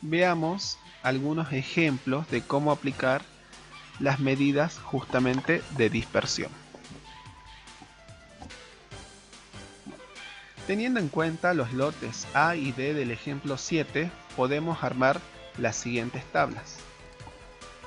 veamos algunos ejemplos de cómo aplicar las medidas justamente de dispersión. Teniendo en cuenta los lotes A y D del ejemplo 7, podemos armar las siguientes tablas.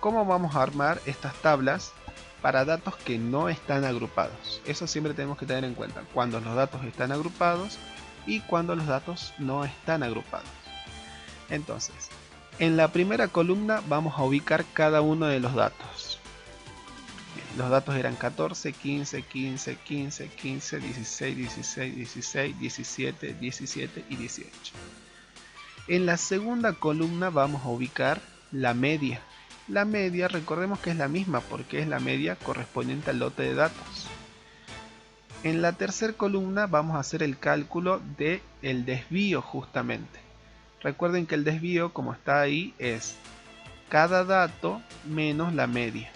¿Cómo vamos a armar estas tablas para datos que no están agrupados? Eso siempre tenemos que tener en cuenta, cuando los datos están agrupados y cuando los datos no están agrupados. Entonces, en la primera columna vamos a ubicar cada uno de los datos. Los datos eran 14, 15, 15, 15, 15, 16, 16, 16, 17, 17 y 18. En la segunda columna vamos a ubicar la media. La media, recordemos que es la misma porque es la media correspondiente al lote de datos. En la tercera columna vamos a hacer el cálculo del desvío justamente. Recuerden que el desvío, como está ahí, es cada dato menos la media.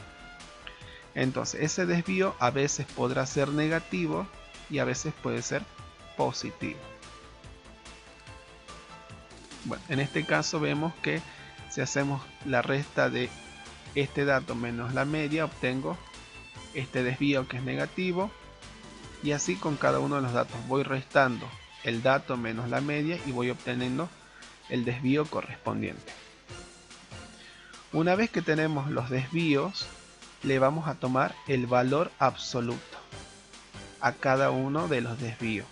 Entonces ese desvío a veces podrá ser negativo y a veces puede ser positivo. Bueno, en este caso vemos que si hacemos la resta de este dato menos la media, obtengo este desvío que es negativo, y así con cada uno de los datos voy restando el dato menos la media y voy obteniendo el desvío correspondiente. Una vez que tenemos los desvíos, le vamos a tomar el valor absoluto a cada uno de los desvíos.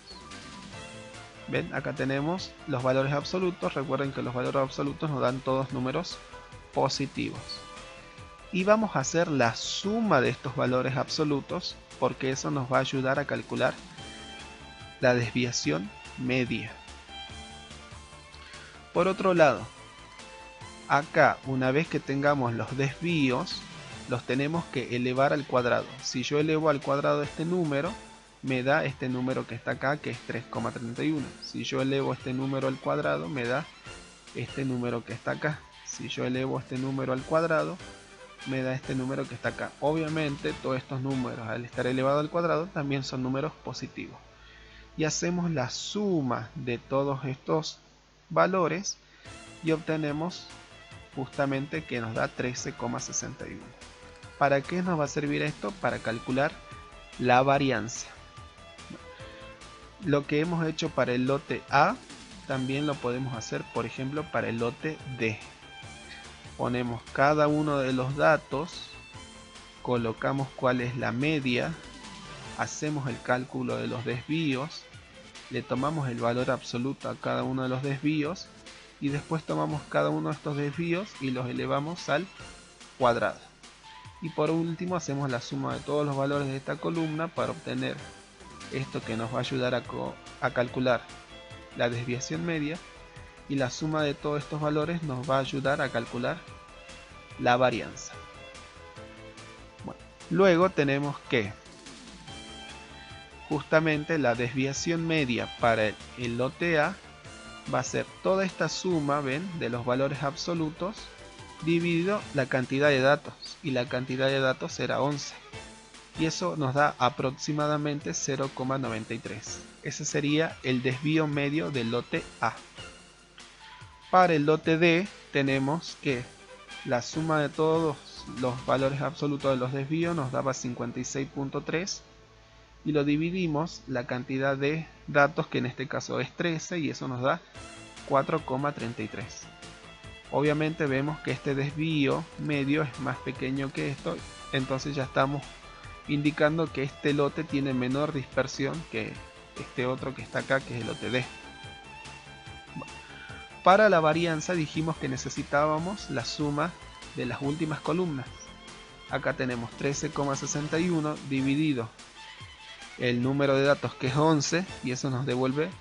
¿Ven? Acá tenemos los valores absolutos. Recuerden que los valores absolutos nos dan todos números positivos. Y vamos a hacer la suma de estos valores absolutos, porque eso nos va a ayudar a calcular la desviación media. Por otro lado, acá una vez que tengamos los desvíos, los tenemos que elevar al cuadrado. Si yo elevo al cuadrado este número, me da este número que está acá, que es 3,31. Si yo elevo este número al cuadrado, me da este número que está acá. Si yo elevo este número al cuadrado, me da este número que está acá. Obviamente todos estos números, al estar elevado al cuadrado, también son números positivos. Y hacemos la suma de todos estos valores y obtenemos justamente que nos da 13,61. ¿Para qué nos va a servir esto? Para calcular la varianza. Lo que hemos hecho para el lote A, también lo podemos hacer, por ejemplo, para el lote D. Ponemos cada uno de los datos, colocamos cuál es la media, hacemos el cálculo de los desvíos, le tomamos el valor absoluto a cada uno de los desvíos y después tomamos cada uno de estos desvíos y los elevamos al cuadrado. Y por último hacemos la suma de todos los valores de esta columna para obtener esto que nos va a ayudar a calcular la desviación media, y la suma de todos estos valores nos va a ayudar a calcular la varianza. Bueno, luego tenemos que justamente la desviación media para el lote A va a ser toda esta suma, ven, de los valores absolutos dividido la cantidad de datos, y la cantidad de datos será 11, y eso nos da aproximadamente 0,93. Ese sería el desvío medio del lote A. Para el lote D tenemos que la suma de todos los valores absolutos de los desvíos nos daba 56,3, y lo dividimos la cantidad de datos, que en este caso es 13, y eso nos da 4,33. Obviamente vemos que este desvío medio es más pequeño que esto, entonces ya estamos indicando que este lote tiene menor dispersión que este otro que está acá, que es el lote D. Para la varianza dijimos que necesitábamos la suma de las últimas columnas. Acá tenemos 13,61 dividido el número de datos, que es 11, y eso nos devuelve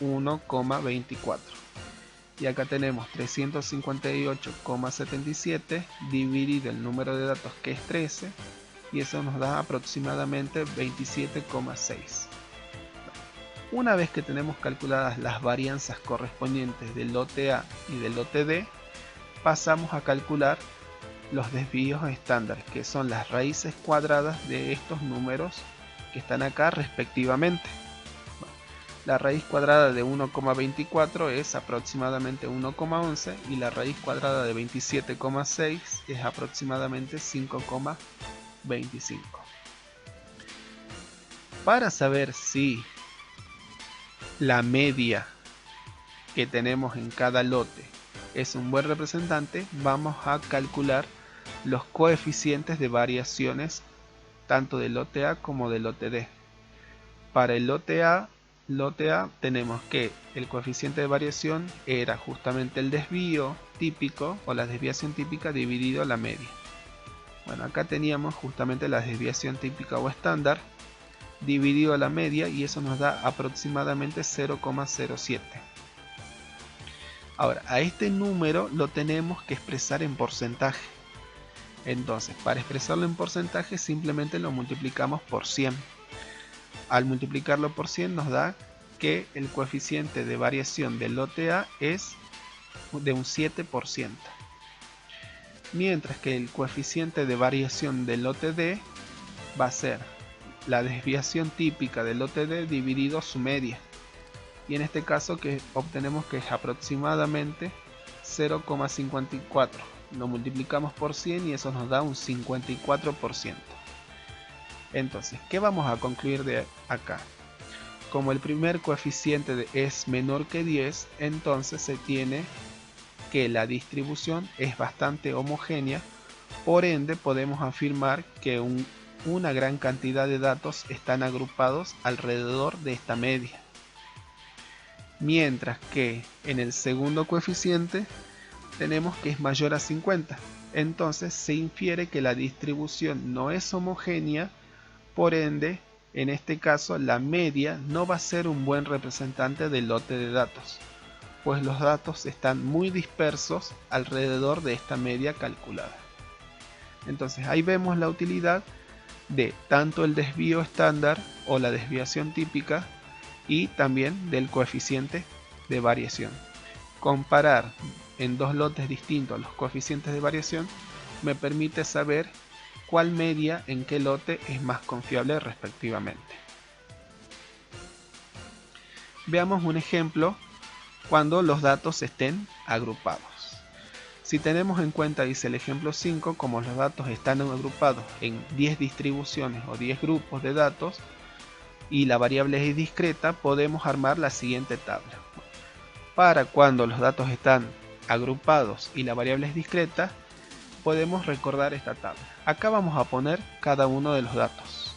1,24. Y acá tenemos 358,77 dividido el número de datos, que es 13, y eso nos da aproximadamente 27,6. Una vez que tenemos calculadas las varianzas correspondientes del lote A y del lote D, pasamos a calcular los desvíos estándar, que son las raíces cuadradas de estos números que están acá respectivamente. La raíz cuadrada de 1,24 es aproximadamente 1,11 y la raíz cuadrada de 27,6 es aproximadamente 5,25. Para saber si la media que tenemos en cada lote es un buen representante, vamos a calcular los coeficientes de variaciones tanto del lote A como del lote D. Para el lote A tenemos que el coeficiente de variación era justamente el desvío típico o la desviación típica dividido la media. Bueno, acá teníamos justamente la desviación típica o estándar dividido la media y eso nos da aproximadamente 0,07. Ahora, a este número lo tenemos que expresar en porcentaje. Entonces, para expresarlo en porcentaje simplemente lo multiplicamos por 100. Al multiplicarlo por 100 nos da que el coeficiente de variación del lote A es de un 7%. Mientras que el coeficiente de variación del lote D va a ser la desviación típica del lote D dividido su media. Y en este caso que obtenemos que es aproximadamente 0,54. Lo multiplicamos por 100 y eso nos da un 54%. Entonces, ¿qué vamos a concluir de acá? Como el primer coeficiente es menor que 10, entonces se tiene que la distribución es bastante homogénea, por ende podemos afirmar que una gran cantidad de datos están agrupados alrededor de esta media. Mientras que en el segundo coeficiente tenemos que es mayor a 50, entonces se infiere que la distribución no es homogénea, por ende en este caso la media no va a ser un buen representante del lote de datos, pues los datos están muy dispersos alrededor de esta media calculada. Entonces ahí vemos la utilidad de tanto el desvío estándar o la desviación típica y también del coeficiente de variación. Comparar en dos lotes distintos los coeficientes de variación me permite saber cuál media en qué lote es más confiable respectivamente. Veamos un ejemplo cuando los datos estén agrupados. Si tenemos en cuenta, dice el ejemplo 5, como los datos están agrupados en 10 distribuciones o 10 grupos de datos y la variable es discreta, podemos armar la siguiente tabla. Para cuando los datos están agrupados y la variable es discreta, podemos recordar esta tabla. Acá vamos a poner cada uno de los datos.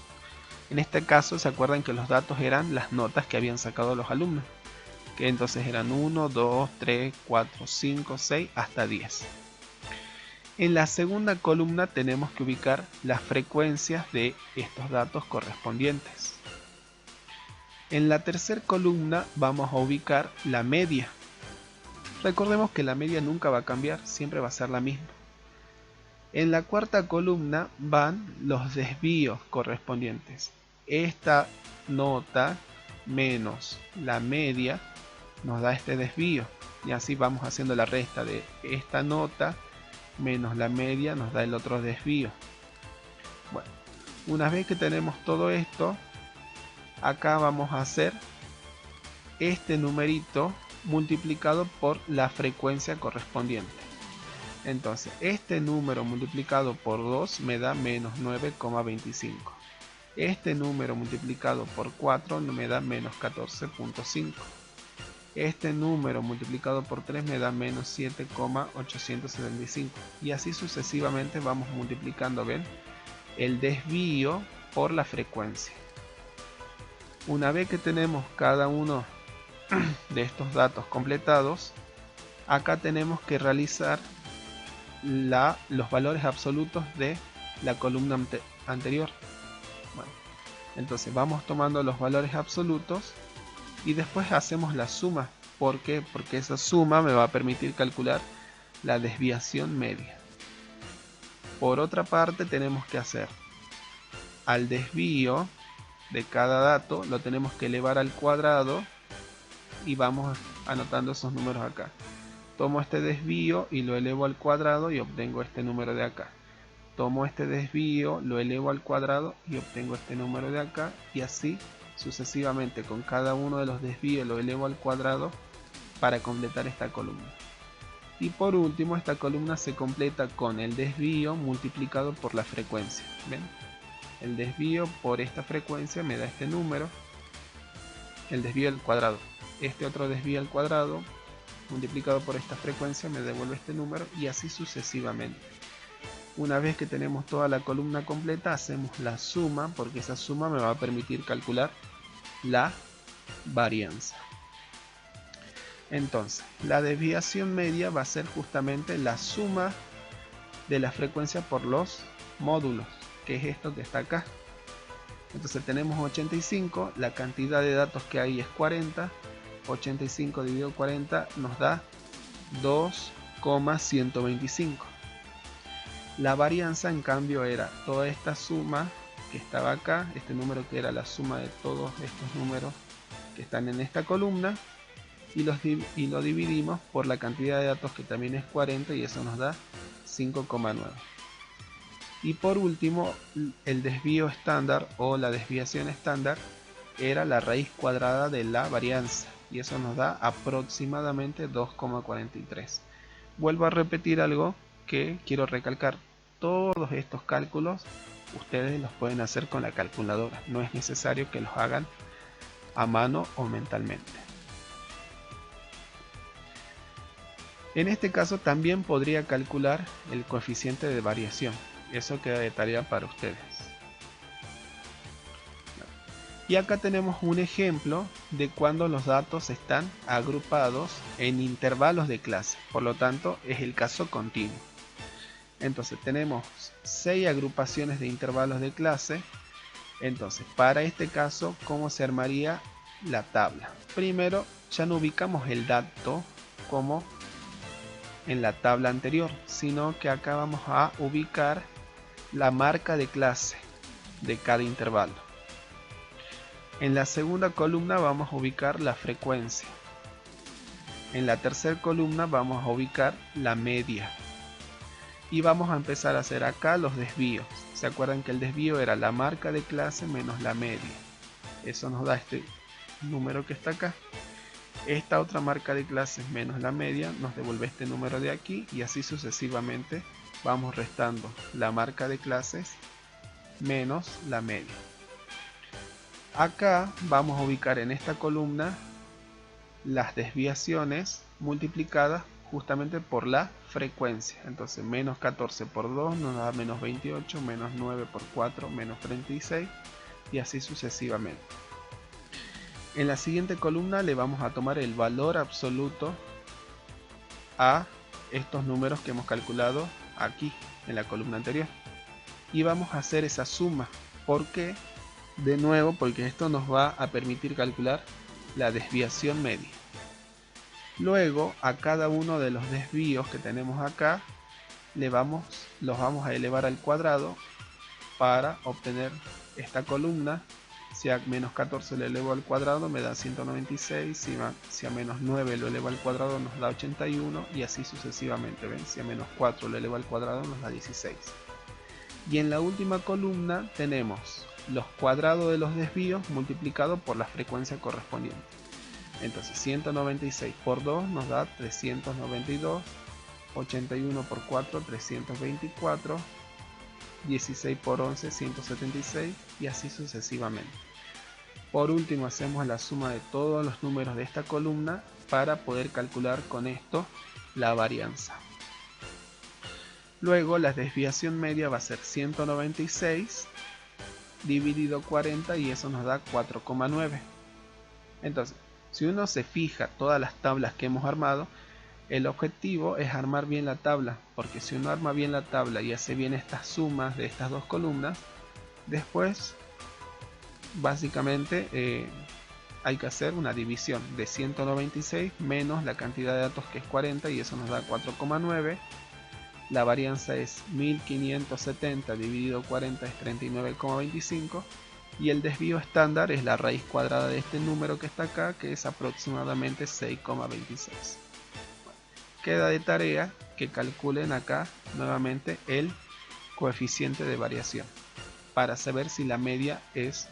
En este caso, se acuerdan que los datos eran las notas que habían sacado los alumnos, que entonces eran 1, 2, 3, 4, 5, 6 hasta 10. En la segunda columna tenemos que ubicar las frecuencias de estos datos correspondientes. En la tercera columna vamos a ubicar la media. Recordemos que la media nunca va a cambiar, siempre va a ser la misma. En la cuarta columna van los desvíos correspondientes. Esta nota menos la media nos da este desvío. Y así vamos haciendo la resta de esta nota menos la media nos da el otro desvío. Bueno, una vez que tenemos todo esto, acá vamos a hacer este numerito multiplicado por la frecuencia correspondiente. Entonces, este número multiplicado por 2 me da menos 9,25. Este número multiplicado por 4 me da menos 14,5. Este número multiplicado por 3 me da menos 7,875. Y así sucesivamente vamos multiplicando, ¿ven? El desvío por la frecuencia. Una vez que tenemos cada uno de estos datos completados, acá tenemos que realizar los valores absolutos de la columna anterior. Bueno, entonces vamos tomando los valores absolutos y después hacemos la suma. ¿Por qué? Porque esa suma me va a permitir calcular la desviación media. Por otra parte, tenemos que hacer al desvío de cada dato, lo tenemos que elevar al cuadrado y vamos anotando esos números acá. Tomo este desvío y lo elevo al cuadrado y obtengo este número de acá. Tomo este desvío, lo elevo al cuadrado y obtengo este número de acá, y así sucesivamente con cada uno de los desvíos lo elevo al cuadrado para completar esta columna. Y por último, esta columna se completa con el desvío multiplicado por la frecuencia. ¿Ven? El desvío por esta frecuencia me da este número, el desvío al cuadrado. Este otro desvío al cuadrado multiplicado por esta frecuencia me devuelve este número, y así sucesivamente. Una vez que tenemos toda la columna completa, hacemos la suma, porque esa suma me va a permitir calcular la varianza. Entonces, la desviación media va a ser justamente la suma de la frecuencia por los módulos, que es esto que está acá. Entonces tenemos 85, la cantidad de datos que hay es 40, 85 dividido 40 nos da 2,125. La varianza, en cambio, era toda esta suma que estaba acá, este número que era la suma de todos estos números que están en esta columna, y lo dividimos por la cantidad de datos, que también es 40, y eso nos da 5,9. Y por último, el desvío estándar o la desviación estándar era la raíz cuadrada de la varianza, y eso nos da aproximadamente 2,43. Vuelvo a repetir algo que quiero recalcar: todos estos cálculos ustedes los pueden hacer con la calculadora, no es necesario que los hagan a mano o mentalmente. En este caso también podría calcular el coeficiente de variación, eso queda de tarea para ustedes. Y acá tenemos un ejemplo de cuando los datos están agrupados en intervalos de clase, por lo tanto es el caso continuo. Entonces tenemos 6 agrupaciones de intervalos de clase. Entonces, para este caso, ¿cómo se armaría la tabla? Primero, ya no ubicamos el dato como en la tabla anterior, sino que acá vamos a ubicar la marca de clase de cada intervalo. En la segunda columna vamos a ubicar la frecuencia. En la tercera columna vamos a ubicar la media. Y vamos a empezar a hacer acá los desvíos. ¿Se acuerdan que el desvío era la marca de clase menos la media? Eso nos da este número que está acá. Esta otra marca de clases menos la media nos devuelve este número de aquí, y así sucesivamente vamos restando la marca de clases menos la media. Acá vamos a ubicar en esta columna las desviaciones multiplicadas justamente por la frecuencia. Entonces menos 14 por 2 nos da menos 28, menos 9 por 4, menos 36, y así sucesivamente. En la siguiente columna le vamos a tomar el valor absoluto a estos números que hemos calculado aquí en la columna anterior, y vamos a hacer esa suma. ¿Por qué? De nuevo, porque esto nos va a permitir calcular la desviación media. Luego, a cada uno de los desvíos que tenemos acá los vamos a elevar al cuadrado para obtener esta columna. Si a menos 14 lo elevo al cuadrado me da 196, si a menos 9 lo elevo al cuadrado nos da 81, y así sucesivamente. ¿Ven? Si a menos 4 lo elevo al cuadrado nos da 16. Y en la última columna tenemos los cuadrados de los desvíos multiplicados por la frecuencia correspondiente. Entonces 196 por 2 nos da 392, 81 por 4 324, 16 por 11 176, y así sucesivamente. Por último, hacemos la suma de todos los números de esta columna para poder calcular con esto la varianza. Luego la desviación media va a ser 196 dividido 40, y eso nos da 4,9. Entonces, si uno se fija todas las tablas que hemos armado, el objetivo es armar bien la tabla, porque si uno arma bien la tabla y hace bien estas sumas de estas dos columnas, después básicamente hay que hacer una división de 196 menos la cantidad de datos, que es 40, y eso nos da 4,9. La varianza es 1570 dividido 40 es 39,25, y el desvío estándar es la raíz cuadrada de este número que está acá, que es aproximadamente 6,26. Queda de tarea que calculen acá nuevamente el coeficiente de variación para saber si la media es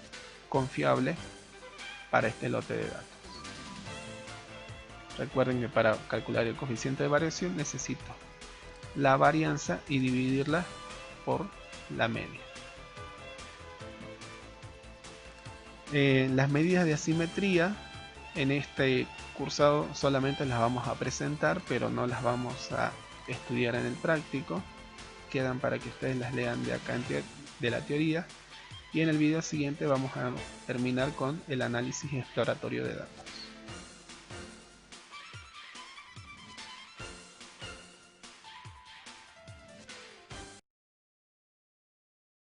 confiable para este lote de datos. Recuerden que para calcular el coeficiente de variación necesito la varianza y dividirla por la media. Las medidas de asimetría en este cursado solamente las vamos a presentar, pero no las vamos a estudiar en el práctico. Quedan para que ustedes las lean de acá de la teoría. Y en el video siguiente vamos a terminar con el análisis exploratorio de datos.